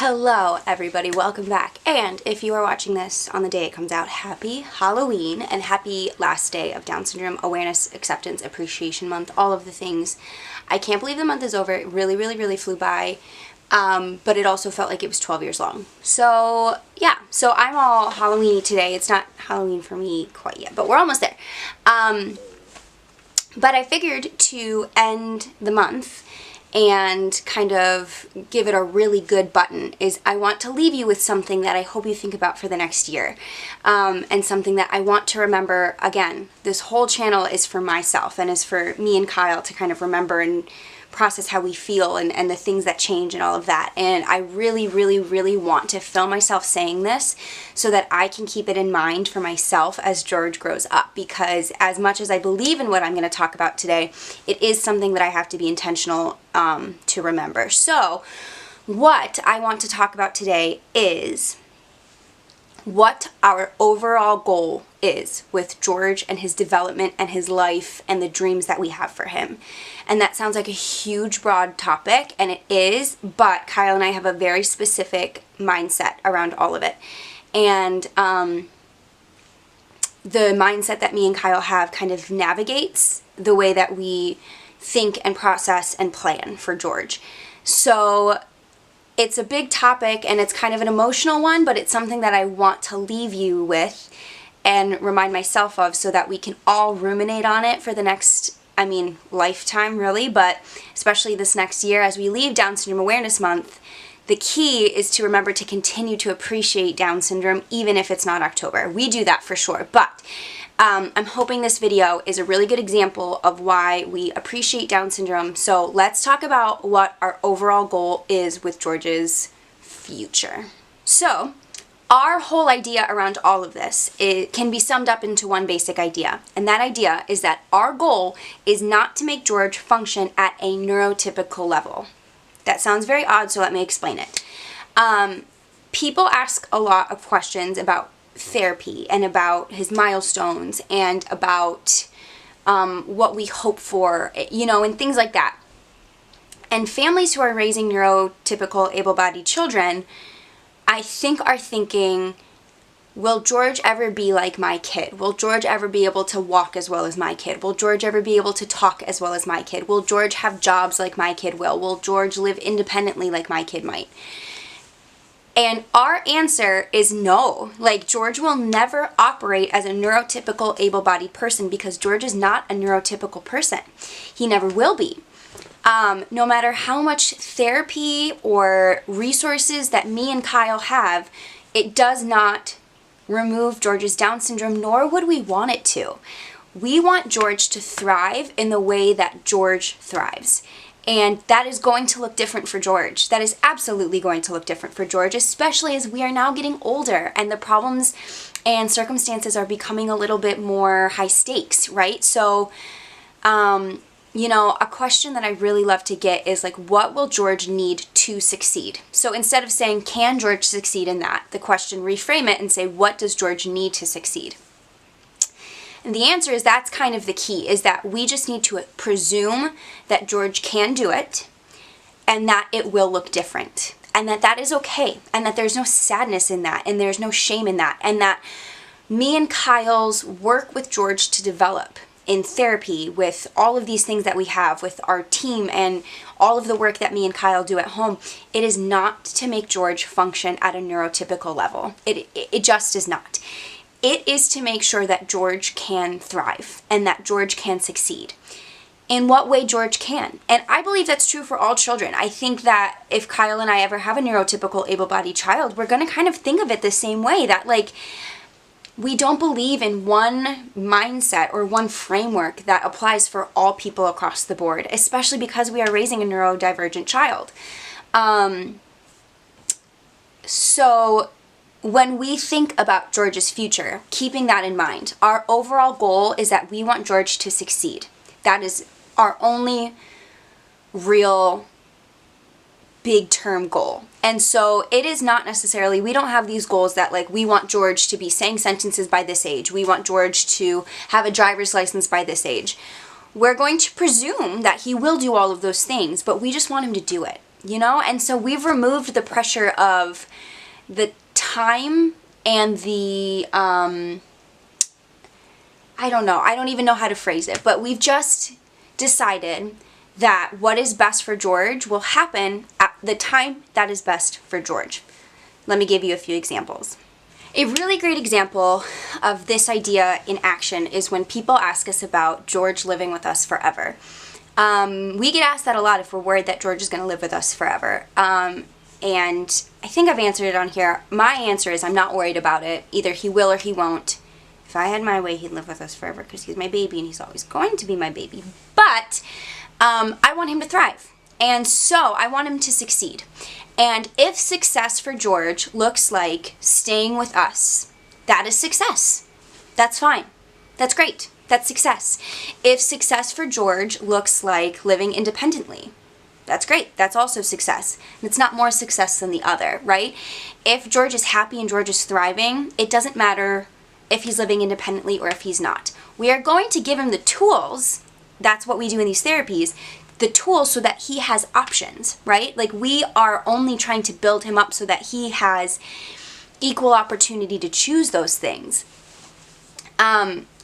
Hello everybody, welcome back. And if you are watching this on the day it comes out, happy Halloween and happy last day of Down Syndrome Awareness, Acceptance, Appreciation Month, all of the things. I can't believe the month is over. It really flew by, but it also felt like it was 12 years long. So yeah, so I'm all Halloween-y today. It's not Halloween for me quite yet, but we're almost there. But I figured to end the month and kind of give it a really good button is I want to leave you with something that I hope you think about for the next year, and something that I want to remember. Again, this whole channel is for myself and is for me and Kyle to kind of remember and process how we feel and the things that change and all of that. And I really want to film myself saying this so that I can keep it in mind for myself as George grows up, because as much as I believe in what I'm going to talk about today, it is something that I have to be intentional to remember. So what I want to talk about today is what our overall goal is with George and his development and his life and the dreams that we have for him. And that sounds like a huge broad topic, and it is, but Kyle and I have a very specific mindset around all of it. And the mindset that me and Kyle have kind of navigates the way that we think and process and plan for George. So it's a big topic and it's kind of an emotional one, but it's something that I want to leave you with and remind myself of so that we can all ruminate on it for the next, lifetime really, but especially this next year as we leave Down Syndrome Awareness Month. The key is to remember to continue to appreciate Down syndrome even if it's not October. We do that for sure, but I'm hoping this video is a really good example of why we appreciate Down syndrome. So let's talk about what our overall goal is with George's future. So our whole idea around all of this can be summed up into one basic idea. And that idea is that our goal is not to make George function at a neurotypical level. That sounds very odd, so let me explain it. People ask a lot of questions about therapy and about his milestones and about what we hope for, and things like that. And families who are raising neurotypical able-bodied children, I think, are thinking, will George ever be like my kid? Will George ever be able to walk as well as my kid? Will George ever be able to talk as well as my kid? Will George have jobs like my kid will? Will George live independently like my kid might? And our answer is no. George will never operate as a neurotypical able-bodied person because George is not a neurotypical person. He never will be. No matter how much therapy or resources that me and Kyle have, it does not remove George's Down syndrome, nor would we want it to. We want George to thrive in the way that George thrives. And that is going to look different for George. That is absolutely going to look different for George, especially as we are now getting older and the problems and circumstances are becoming a little bit more high stakes, right? So, a question that I really love to get is what will George need to succeed? So instead of saying, can George succeed in that? The question, reframe it and say, what does George need to succeed? And the answer is that's kind of the key, is that we just need to presume that George can do it and that it will look different and that is okay and that there's no sadness in that and there's no shame in that, and that me and Kyle's work with George to develop in therapy, with all of these things that we have with our team and all of the work that me and Kyle do at home, it is not to make George function at a neurotypical level. It just is not. It is to make sure that George can thrive and that George can succeed. In what way George can. And I believe that's true for all children. I think that if Kyle and I ever have a neurotypical able-bodied child, we're going to kind of think of it the same way, that we don't believe in one mindset or one framework that applies for all people across the board, especially because we are raising a neurodivergent child. So when we think about George's future, keeping that in mind, our overall goal is that we want George to succeed. That is our only real big term goal. And so it is not necessarily, we don't have these goals that we want George to be saying sentences by this age. We want George to have a driver's license by this age. We're going to presume that he will do all of those things, but we just want him to do it. And so we've removed the pressure of the time and the, I don't even know how to phrase it, but we've just decided that what is best for George will happen at the time that is best for George. Let me give you a few examples. A really great example of this idea in action is when people ask us about George living with us forever. We get asked that a lot if we're worried that George is going to live with us forever. And I think I've answered it on here. My answer is I'm not worried about it. Either he will or he won't. If I had my way, he'd live with us forever because he's my baby and he's always going to be my baby. But I want him to thrive. And so I want him to succeed. And if success for George looks like staying with us, that is success. That's fine. That's great. That's success. If success for George looks like living independently, that's great. That's also success. And it's not more success than the other, right? If George is happy and George is thriving, it doesn't matter if he's living independently or if he's not. We are going to give him the tools. That's what we do in these therapies. The tools so that he has options, right? Like we are only trying to build him up so that he has equal opportunity to choose those things.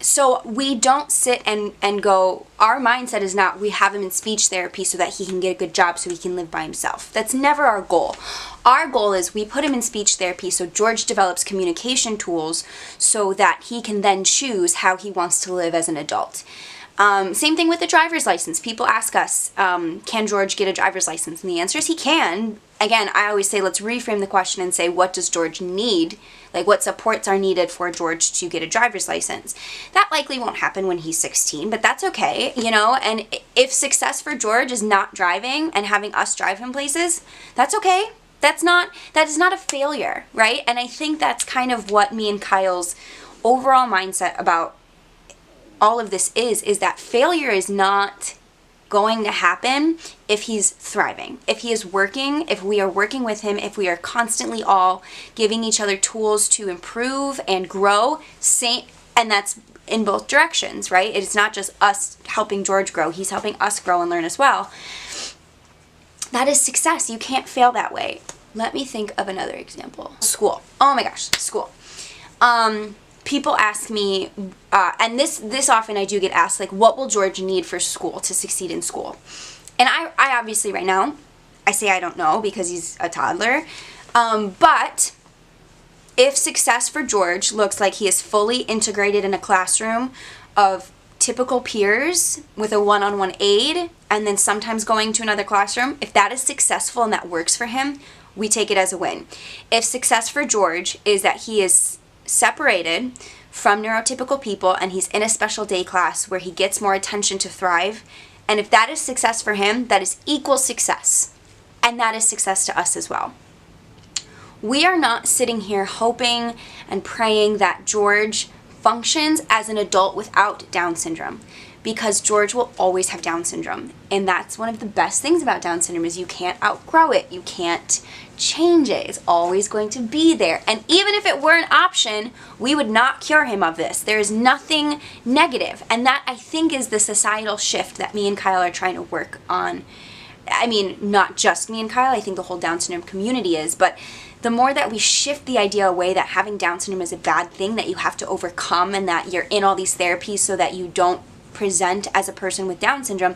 So we don't sit and go, our mindset is not we have him in speech therapy so that he can get a good job so he can live by himself. That's never our goal. Our goal is we put him in speech therapy so George develops communication tools so that he can then choose how he wants to live as an adult. Same thing with the driver's license. People ask us, can George get a driver's license? And the answer is he can. Again, I always say let's reframe the question and say, what does George need? Like what supports are needed for George to get a driver's license? That likely won't happen when he's 16, but that's okay, and if success for George is not driving and having us drive him places, that's okay. That is not a failure, right? And I think that's kind of what me and Kyle's overall mindset about all of this is that failure is not going to happen if he's thriving. If he is working, if we are working with him, if we are constantly all giving each other tools to improve and grow, and that's in both directions, right? It's not just us helping George grow, he's helping us grow and learn as well. That is success. You can't fail that way. Let me think of another example. School. Oh my gosh, school. People ask me, and this often I do get asked, like, what will George need for school to succeed in school? And I obviously right now, I say I don't know because he's a toddler. But if success for George looks like he is fully integrated in a classroom of typical peers with a one-on-one aid, and then sometimes going to another classroom, if that is successful and that works for him, we take it as a win. If success for George is that he is separated from neurotypical people and he's in a special day class where he gets more attention to thrive, and if that is success for him, that is equal success, and that is success to us as well. We are not sitting here hoping and praying that George functions as an adult without Down syndrome, because George will always have Down syndrome, and that's one of the best things about Down syndrome is you can't outgrow it, you can't change it. It's always going to be there. And even if it were an option, we would not cure him of this. There is nothing negative. And that, I think, is the societal shift that me and Kyle are trying to work on. I mean, not just me and Kyle, I think the whole Down syndrome community is, but the more that we shift the idea away that having Down syndrome is a bad thing that you have to overcome and that you're in all these therapies so that you don't present as a person with Down syndrome,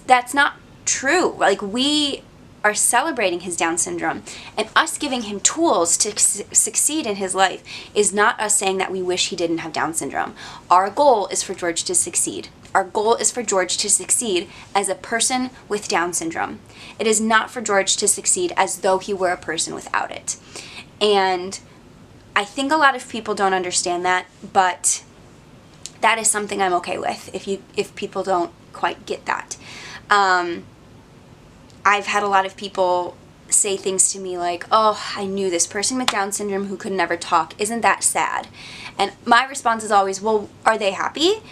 that's not true. Like, we are celebrating his Down syndrome, and us giving him tools to succeed in his life is not us saying that we wish he didn't have Down syndrome. Our goal is for George to succeed. Our goal is for George to succeed as a person with Down syndrome. It is not for George to succeed as though he were a person without it. And I think a lot of people don't understand that, but that is something I'm okay with if people don't quite get that. I've had a lot of people say things to me like, oh, I knew this person with Down syndrome who could never talk. Isn't that sad? And my response is always, well, are they happy?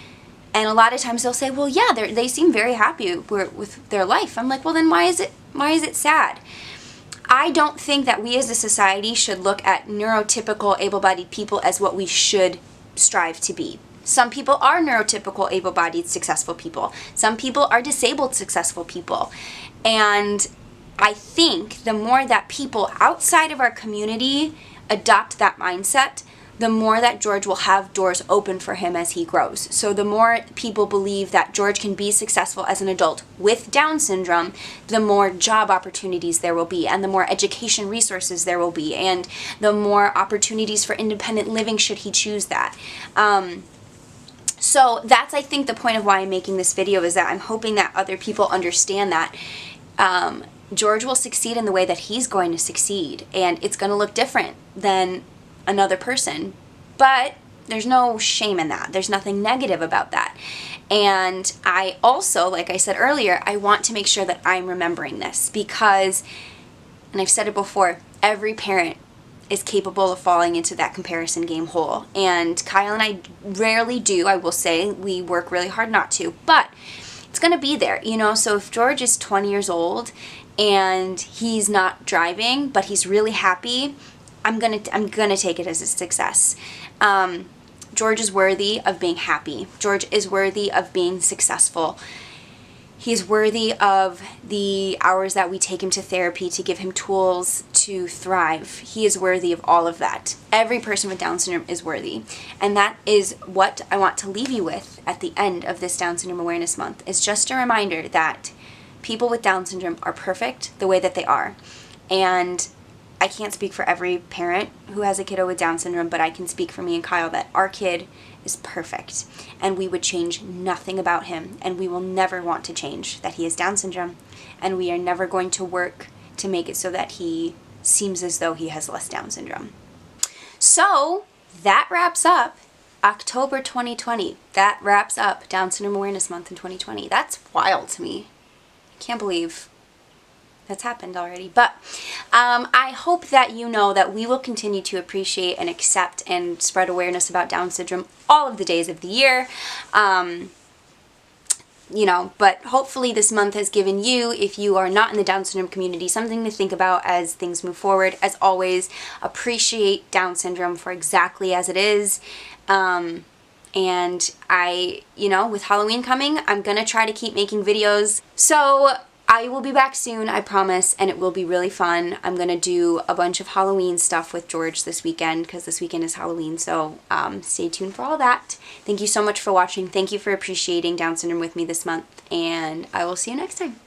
And a lot of times they'll say, well, yeah, they seem very happy with their life. I'm like, well, then why is it sad? I don't think that we as a society should look at neurotypical able-bodied people as what we should strive to be. Some people are neurotypical, able-bodied, successful people. Some people are disabled, successful people. And I think the more that people outside of our community adopt that mindset, the more that George will have doors open for him as he grows. So the more people believe that George can be successful as an adult with Down syndrome, the more job opportunities there will be, and the more education resources there will be, and the more opportunities for independent living should he choose that. So that's, I think, the point of why I'm making this video, is that I'm hoping that other people understand that George will succeed in the way that he's going to succeed, and it's going to look different than another person, but there's no shame in that. There's nothing negative about that. And I also, like I said earlier, I want to make sure that I'm remembering this, because, and I've said it before, every parent is capable of falling into that comparison game hole. And Kyle and I rarely do, I will say. We work really hard not to, but it's going to be there, you know. So if George is 20 years old and he's not driving, but he's really happy, I'm gonna take it as a success. George is worthy of being happy. George is worthy of being successful. He's worthy of the hours that we take him to therapy to give him tools to thrive. He is worthy of all of that. Every person with Down syndrome is worthy. And that is what I want to leave you with at the end of this Down Syndrome Awareness Month, is just a reminder that people with Down syndrome are perfect the way that they are. And I can't speak for every parent who has a kiddo with Down syndrome, but I can speak for me and Kyle that our kid is perfect, and we would change nothing about him, and we will never want to change that he has Down syndrome, and we are never going to work to make it so that he seems as though he has less Down syndrome. So that wraps up October 2020. That wraps up Down Syndrome Awareness Month in 2020. That's wild to me. I can't believe that's happened already. But I hope that you know that we will continue to appreciate and accept and spread awareness about Down syndrome all of the days of the year. You know, but hopefully this month has given you, if you are not in the Down syndrome community, something to think about as things move forward. As always, appreciate Down syndrome for exactly as it is. And I, you know, with Halloween coming, I'm gonna try to keep making videos. So I will be back soon, I promise, and it will be really fun. I'm going to do a bunch of Halloween stuff with George this weekend, because this weekend is Halloween, so stay tuned for all that. Thank you so much for watching. Thank you for appreciating Down syndrome with me this month, and I will see you next time.